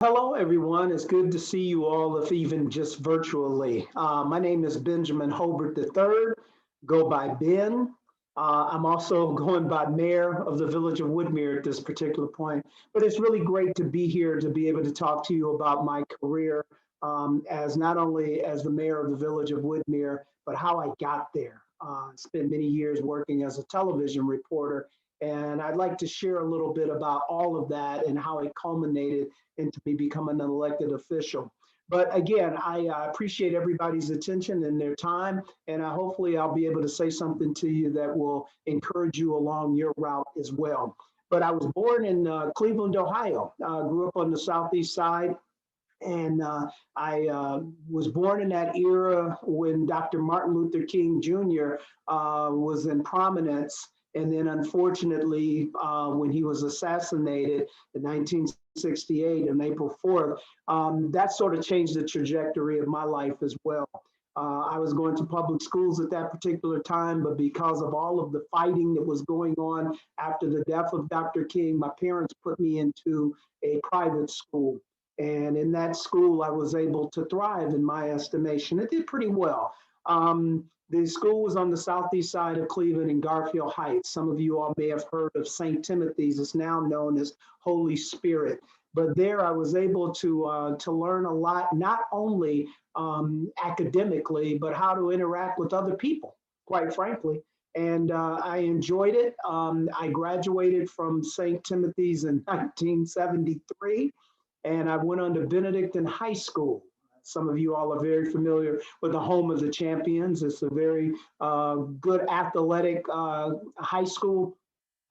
Hello, everyone. It's good to see you all, if even just virtually. My name is Benjamin Holbert III, go by Ben. I'm also going by Mayor of the Village of Woodmere at this particular point. But it's really great to be here to be able to talk to you about my career as not only as the Mayor of the Village of Woodmere, but how I got there. Spent many years working as a television reporter, and I'd like to share a little bit about all of that and how it culminated into me becoming an elected official. But again, I appreciate everybody's attention and their time, and hopefully I'll be able to say something to you that will encourage you along your route as well. But I was born in Cleveland, Ohio. Grew up on the southeast side, and I was born in that era when Dr. Martin Luther King Jr. Was in prominence. And then, unfortunately, when he was assassinated in 1968 on April 4th, that sort of changed the trajectory of my life as well. I was going to public schools at that particular time, but because of all of the fighting that was going on after the death of Dr. King, my parents put me into a private school. And in that school, I was able to thrive in my estimation. It did pretty well. The school was on the southeast side of Cleveland in Garfield Heights. Some of you all may have heard of St. Timothy's. It's now known as Holy Spirit. But there I was able to learn a lot, not only academically, but how to interact with other people, quite frankly. And I enjoyed it. I graduated from St. Timothy's in 1973, and I went on to Benedictine High School. Some of you all are very familiar with the home of the champions. It's a very good athletic high school,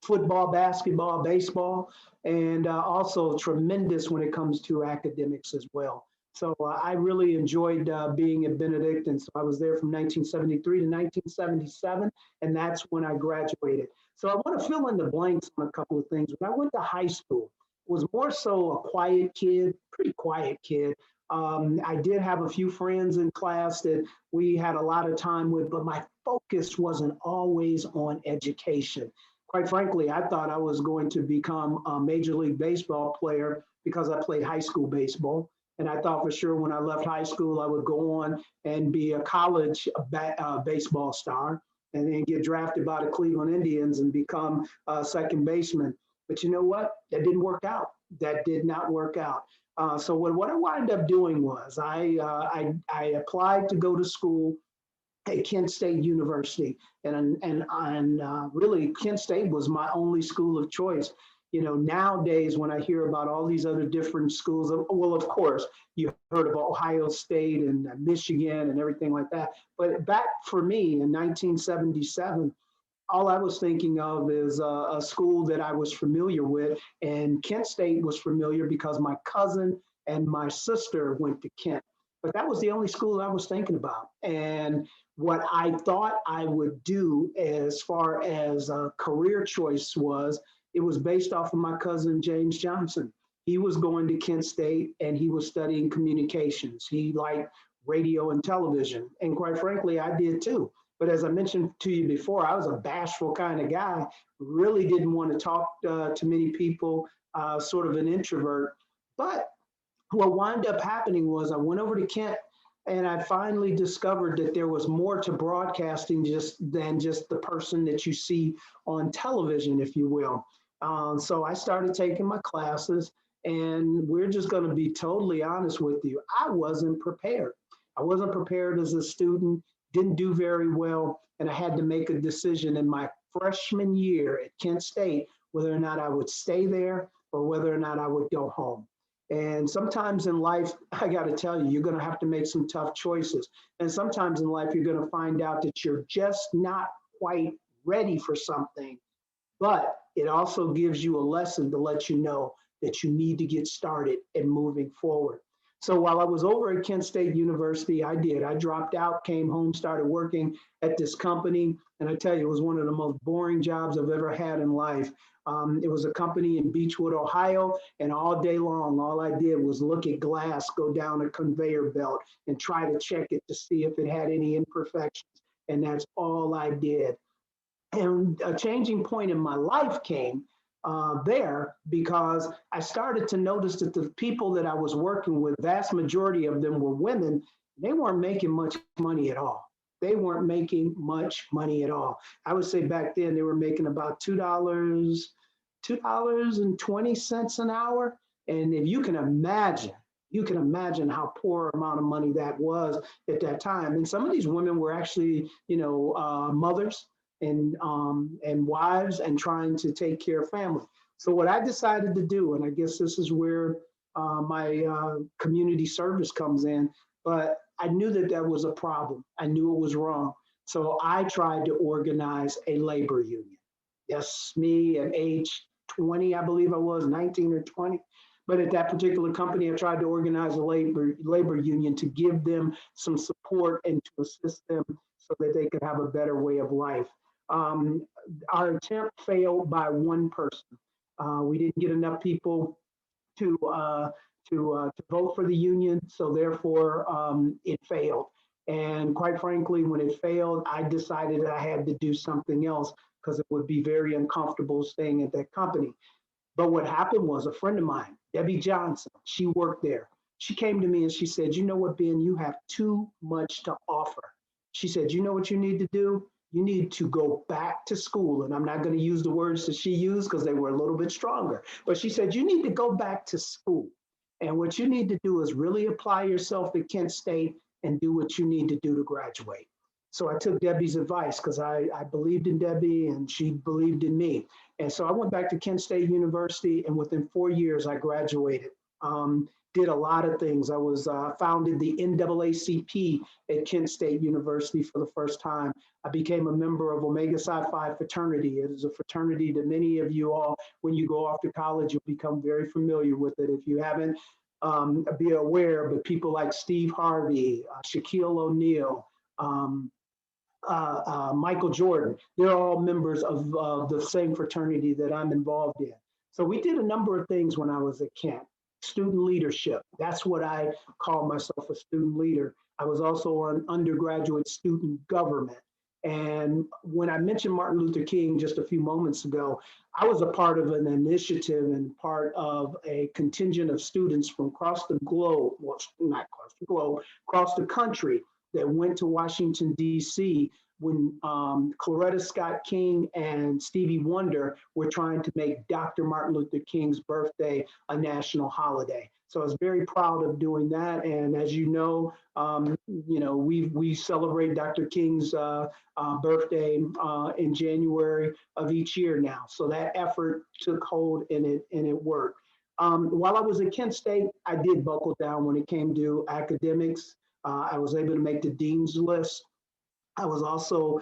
football, basketball, baseball, and also tremendous when it comes to academics as well. So I really enjoyed being at Benedictine. So I was there from 1973 to 1977, and that's when I graduated. So I want to fill in the blanks on a couple of things. When I went to high school, was more so a quiet kid, pretty quiet kid. I did have a few friends in class that we had a lot of time with, but my focus wasn't always on education. Quite frankly, I thought I was going to become a Major League Baseball player because I played high school baseball. And I thought for sure when I left high school, I would go on and be a college baseball star and then get drafted by the Cleveland Indians and become a second baseman. But you know what? That didn't work out. That did not work out. So what I wound up doing was I applied to go to school at Kent State University, and really Kent State was my only school of choice. You know, nowadays when I hear about all these other different schools, well, of course you heard of Ohio State and Michigan and everything like that. But back for me in 1977, all I was thinking of is a school that I was familiar with, and Kent State was familiar because my cousin and my sister went to Kent. But that was the only school I was thinking about. And what I thought I would do as far as a career choice was, it was based off of my cousin James Johnson. He was going to Kent State and he was studying communications. He liked radio and television. And quite frankly, I did too. But as I mentioned to you before, I was a bashful kind of guy, really didn't want to talk to many people, sort of an introvert. But what wound up happening was I went over to Kent and I finally discovered that there was more to broadcasting than just the person that you see on television, if you will. So I started taking my classes, and we're just going to be totally honest with you. I wasn't prepared. I wasn't prepared as a student, didn't do very well, and I had to make a decision in my freshman year at Kent State whether or not I would stay there or whether or not I would go home. And sometimes in life, I got to tell you, you're going to have to make some tough choices. And sometimes in life, you're going to find out that you're just not quite ready for something, but it also gives you a lesson to let you know that you need to get started and moving forward. So while I was over at Kent State University, I did. I dropped out, came home, started working at this company. And I tell you, it was one of the most boring jobs I've ever had in life. It was a company in Beechwood, Ohio, and all day long, all I did was look at glass go down a conveyor belt and try to check it to see if it had any imperfections. And that's all I did. And a changing point in my life came there because I started to notice that the people that I was working with, vast majority of them were women, they weren't making much money at all. They weren't making much money at all. I would say back then they were making about $2.20 an hour. And if you can imagine how poor amount of money that was at that time. And some of these women were actually, mothers and wives and trying to take care of family. So what I decided to do, and I guess this is where my community service comes in, but I knew that that was a problem. I knew it was wrong. So I tried to organize a labor union. Yes, me at age 20, I believe I was 19 or 20. But at that particular company, I tried to organize a labor union to give them some support and to assist them so that they could have a better way of life. Um, our attempt failed by one person. We didn't get enough people to to vote for the union, so therefore it failed. And quite frankly, when it failed, I decided I had to do something else because it would be very uncomfortable staying at that company. But what happened was a friend of mine, Debbie Johnson, she worked there. She came to me and she said, "You know what, Ben, you have too much to offer." She said, "You know what you need to do? You need to go back to school." And I'm not going to use the words that she used because they were a little bit stronger. But she said, "You need to go back to school. And what you need to do is really apply yourself at Kent State and do what you need to do to graduate." So I took Debbie's advice because I believed in Debbie and she believed in me. And so I went back to Kent State University, and within 4 years, I graduated. Did a lot of things. I was founded the NAACP at Kent State University for the first time. I became a member of Omega Psi Phi fraternity. It is a fraternity that many of you all, when you go off to college, you'll become very familiar with it. If you haven't, be aware, but people like Steve Harvey, Shaquille O'Neal, Michael Jordan. They're all members of the same fraternity that I'm involved in. So we did a number of things when I was at Kent. Student leadership. That's what I call myself, a student leader. I was also on undergraduate student government. And when I mentioned Martin Luther King just a few moments ago, I was a part of an initiative and part of a contingent of students from across the globe, well, not across the globe, across the country that went to Washington, D.C. when Coretta Scott King and Stevie Wonder were trying to make Dr. Martin Luther King's birthday a national holiday. So I was very proud of doing that. And as we celebrate Dr. King's birthday in January of each year now. So that effort took hold and it worked. While I was at Kent State, I did buckle down when it came to academics. I was able to make the dean's list. I was also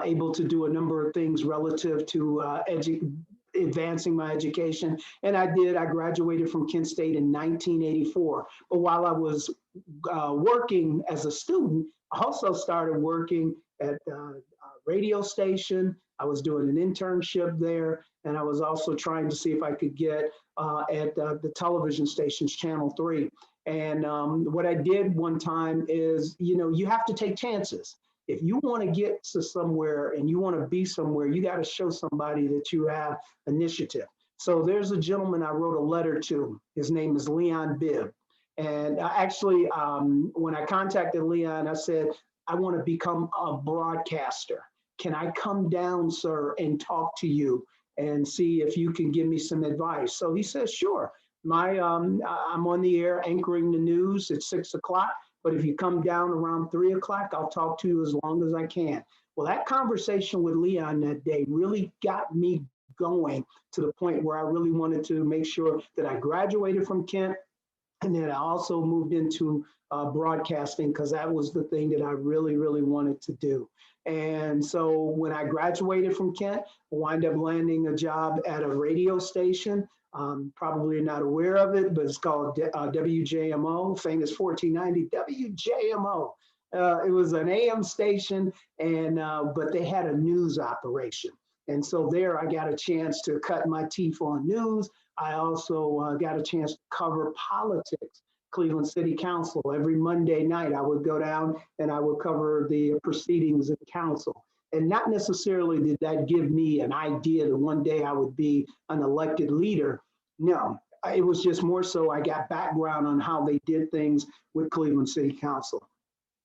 able to do a number of things relative to advancing my education. And I graduated from Kent State in 1984. But while I was working as a student, I also started working at a radio station. I was doing an internship there. And I was also trying to see if I could get at the television stations, Channel 3. And what I did one time is, you have to take chances. If you want to get to somewhere and you want to be somewhere, you got to show somebody that you have initiative. So there's a gentleman I wrote a letter to. His name is Leon Bibb. And actually, when I contacted Leon, I said, "I want to become a broadcaster. Can I come down, sir, and talk to you and see if you can give me some advice?" So he says, "Sure. I'm on the air anchoring the news at 6 o'clock. But if you come down around 3 o'clock, I'll talk to you as long as I can." Well, that conversation with Leon that day really got me going to the point where I really wanted to make sure that I graduated from Kent and then I also moved into broadcasting because that was the thing that I really, really wanted to do. And so when I graduated from Kent, I wound up landing a job at a radio station. Probably not aware of it, but it's called WJMO, famous 1490 WJMO. It was an AM station, and but they had a news operation. And so there I got a chance to cut my teeth on news. I also got a chance to cover politics. Cleveland City Council. Every Monday night, I would go down and I would cover the proceedings of council. And not necessarily did that give me an idea that one day I would be an elected leader. No, it was just more so I got background on how they did things with Cleveland City Council.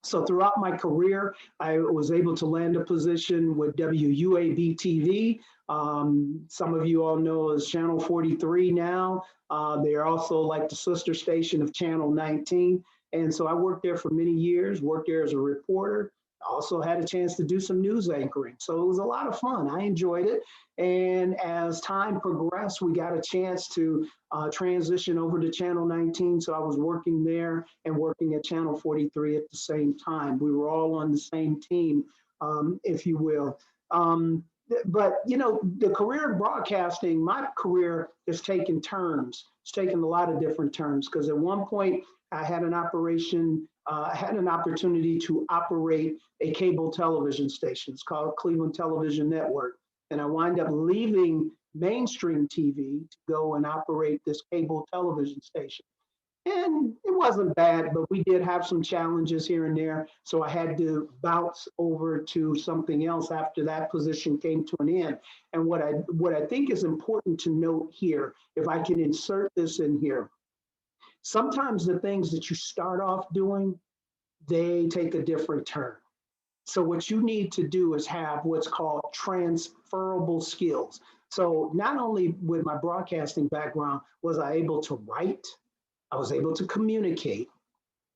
So throughout my career, I was able to land a position with WUAB TV. Some of you all know as Channel 43 now. They are also like the sister station of Channel 19. And so I worked there for many years, worked there as a reporter. I also had a chance to do some news anchoring. So it was a lot of fun. I enjoyed it. And as time progressed, we got a chance to transition over to Channel 19. So I was working there and working at Channel 43 at the same time. We were all on the same team, if you will. But you know, the career in broadcasting, my career has taken turns. It's taken a lot of different turns because at one point I had an operation. I had an opportunity to operate a cable television station. It's called Cleveland Television Network. And I wind up leaving mainstream TV to go and operate this cable television station. And it wasn't bad, but we did have some challenges here and there. So I had to bounce over to something else after that position came to an end. And what I think is important to note here, if I can insert this in here, sometimes the things that you start off doing, they take a different turn. So what you need to do is have what's called transferable skills. So not only with my broadcasting background was I able to write, I was able to communicate,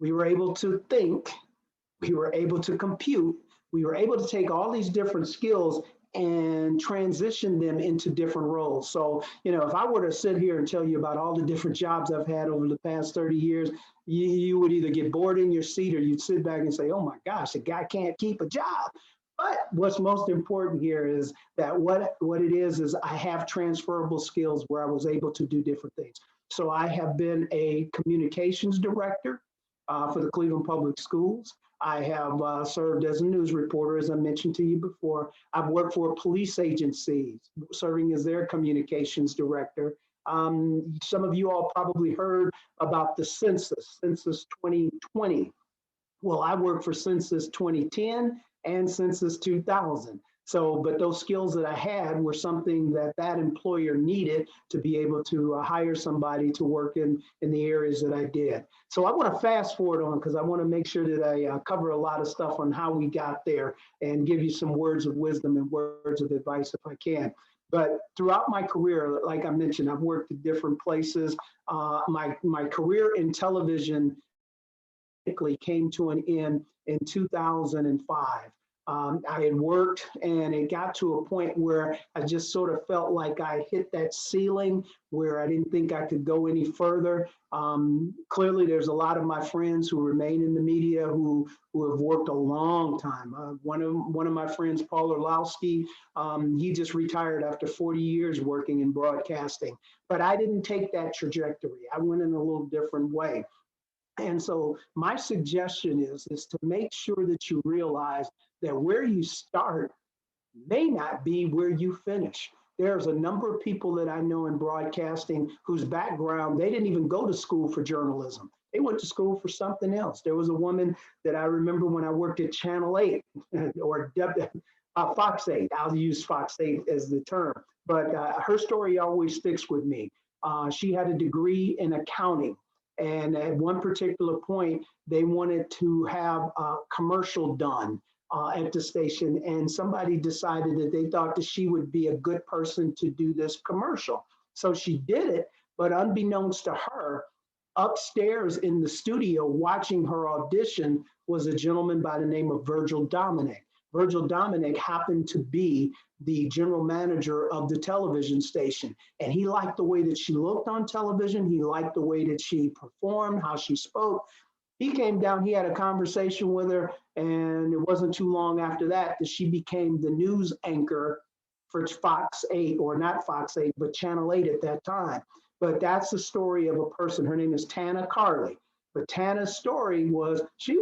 we were able to think, we were able to compute, we were able to take all these different skills and transition them into different roles. So, you know, if I were to sit here and tell you about all the different jobs I've had over the past 30 years, you would either get bored in your seat or you'd sit back and say, oh my gosh, a guy can't keep a job. But what's most important here is that what it is I have transferable skills where I was able to do different things. So I have been a communications director for the Cleveland Public Schools. I have served as a news reporter, as I mentioned to you before. I've worked for police agencies, serving as their communications director. Some of you all probably heard about the census 2020. Well, I worked for Census 2010 and Census 2000. So, but those skills that I had were something that that employer needed to be able to hire somebody to work in the areas that I did. So I want to fast forward on because I want to make sure that I cover a lot of stuff on how we got there and give you some words of wisdom and words of advice if I can. But throughout my career, like I mentioned, I've worked at different places. My career in television came to an end in 2005. I had worked and it got to a point where I just sort of felt like I hit that ceiling where I didn't think I could go any further. Clearly, there's a lot of my friends who remain in the media who have worked a long time. One of my friends, Paul Orlowski, he just retired after 40 years working in broadcasting. But I didn't take that trajectory. I went in a little different way. And so my suggestion is to make sure that you realize that where you start may not be where you finish. There's a number of people that I know in broadcasting whose background, they didn't even go to school for journalism. They went to school for something else. There was a woman that I remember when I worked at Channel 8 or Fox 8. I'll use Fox 8 as the term, but her story always sticks with me. She had a degree in accounting. And at one particular point, they wanted to have a commercial done at the station. And somebody decided that they thought that she would be a good person to do this commercial. So she did it, but unbeknownst to her, upstairs in the studio watching her audition was a gentleman by the name of Virgil Dominic. Virgil Dominic happened to be the general manager of the television station. And he liked the way that she looked on television. He liked the way that she performed, how she spoke. He came down, he had a conversation with her, and it wasn't too long after that that she became the news anchor for Fox 8, or not Fox 8, but Channel 8 at that time. But that's the story of a person. Her name is Tana Carley. But Tana's story was she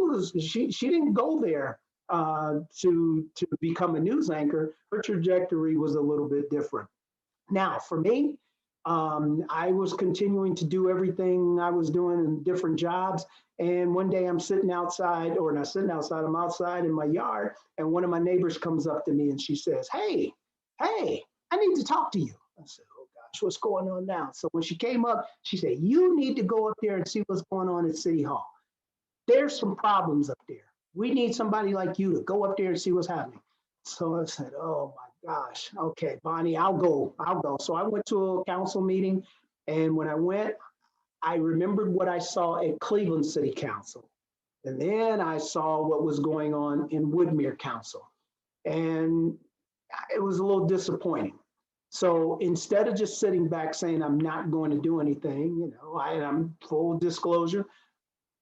didn't go there to become a news anchor. Her trajectory was a little bit different. Now, for me, I was continuing to do everything I was doing in different jobs. And one day I'm sitting outside, or not sitting outside, I'm outside in my yard, and one of my neighbors comes up to me and she says, hey, I need to talk to you. I said, oh gosh, what's going on now? So when she came up, she said, you need to go up there and see what's going on at City Hall. There's some problems up there. We need somebody like you to go up there and see what's happening. So I said, oh my gosh, okay, Bonnie, I'll go. So I went to a council meeting, and when I went, I remembered what I saw at Cleveland City Council. And then I saw what was going on in Woodmere Council. And it was a little disappointing. So instead of just sitting back saying, I'm not going to do anything, I'm full disclosure,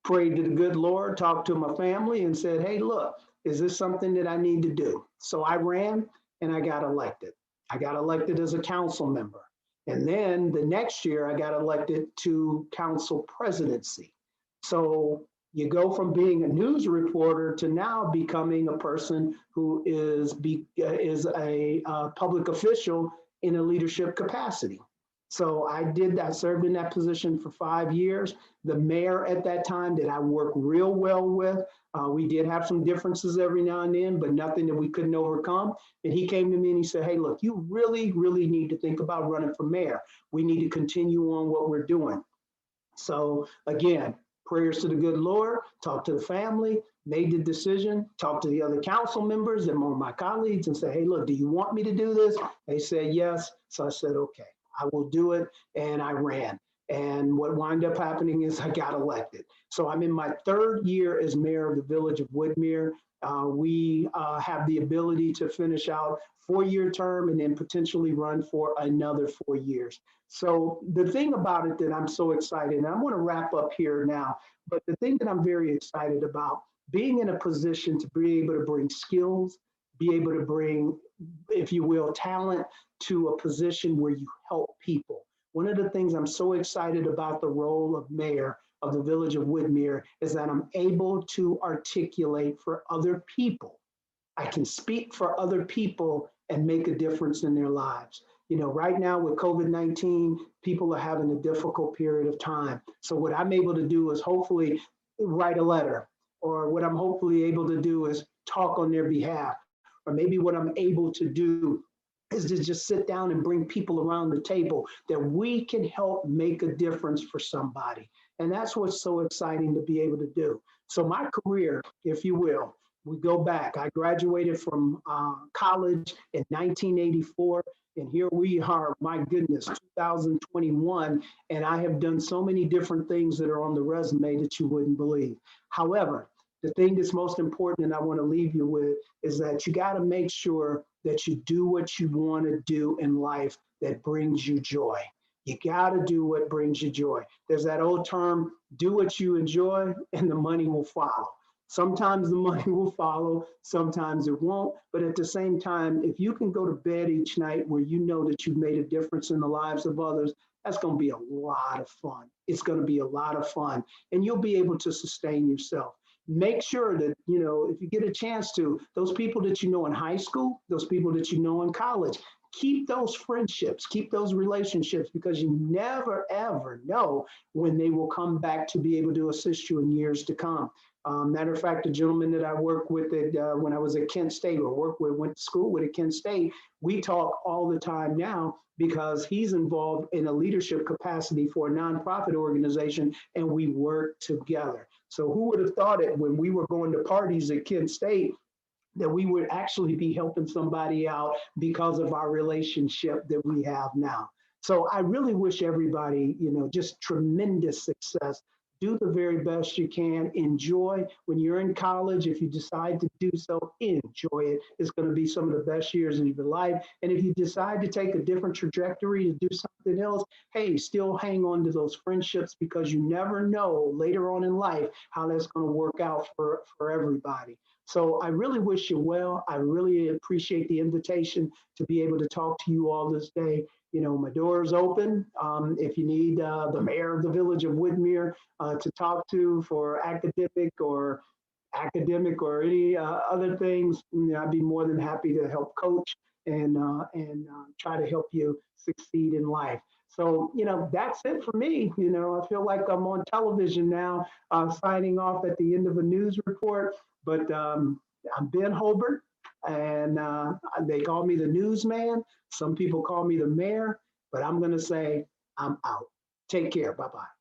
prayed to the good Lord, talked to my family and said, hey, look, is this something that I need to do? So I ran and I got elected. I got elected as a council member. And then the next year I got elected to council presidency. So you go from being a news reporter to now becoming a person who is a public official in a leadership capacity. So I served in that position for 5 years. The mayor at that time that I worked real well with, we did have some differences every now and then, but nothing that we couldn't overcome. And he came to me and he said, hey, look, you really, really need to think about running for mayor. We need to continue on what we're doing. So again, prayers to the good Lord, talked to the family, made the decision, talked to the other council members and more of my colleagues and said, hey, look, do you want me to do this? They said yes. So I said, okay, I will do it. And I ran. And what wound up happening is I got elected. So I'm in my 3rd year as mayor of the village of Woodmere. We have the ability to finish out 4-year term and then potentially run for another 4 years. So the thing about it that I'm so excited, and I want to wrap up here now, but the thing that I'm very excited about, being in a position to be able to bring skills, be able to bring, if you will, talent to a position where you help people. One of the things I'm so excited about the role of mayor of the village of Woodmere is that I'm able to articulate for other people. I can speak for other people and make a difference in their lives. Right now with COVID-19, people are having a difficult period of time. So what I'm able to do is hopefully write a letter, or what I'm hopefully able to do is talk on their behalf, or maybe what I'm able to do is to just sit down and bring people around the table that we can help make a difference for somebody. And that's what's so exciting to be able to do. So my career, if you will, we go back. I graduated from college in 1984, and here we are, my goodness, 2021, and I have done so many different things that are on the resume that you wouldn't believe. However, the thing that's most important and I want to leave you with is that you got to make sure that you do what you want to do in life that brings you joy. You got to do what brings you joy. There's that old term, do what you enjoy and the money will follow. Sometimes the money will follow, sometimes it won't. But at the same time, if you can go to bed each night where you know that you've made a difference in the lives of others, that's going to be a lot of fun. It's going to be a lot of fun, and you'll be able to sustain yourself. Make sure that, if you get a chance to, those people that you know in high school, those people that you know in college, keep those friendships, keep those relationships, because you never, ever know when they will come back to be able to assist you in years to come. Matter of fact, the gentleman that I worked with when I was at Kent State, or went to school with at Kent State, we talk all the time now because he's involved in a leadership capacity for a nonprofit organization, and we work together. So who would have thought it when we were going to parties at Kent State that we would actually be helping somebody out because of our relationship that we have now. So I really wish everybody, just tremendous success. Do the very best you can. Enjoy when you're in college. If you decide to do so, enjoy it. It's going to be some of the best years of your life. And if you decide to take a different trajectory to do something else, hey, still hang on to those friendships, because you never know later on in life how that's going to work out for everybody. So I really wish you well. I really appreciate the invitation to be able to talk to you all this day. My door is open. If you need the mayor of the village of Woodmere to talk to for academic or any other things, I'd be more than happy to help coach and try to help you succeed in life. So, that's it for me. I feel like I'm on television now, signing off at the end of a news report. But I'm Ben Holbert, and they call me the newsman. Some people call me the mayor, but I'm going to say I'm out. Take care. Bye bye.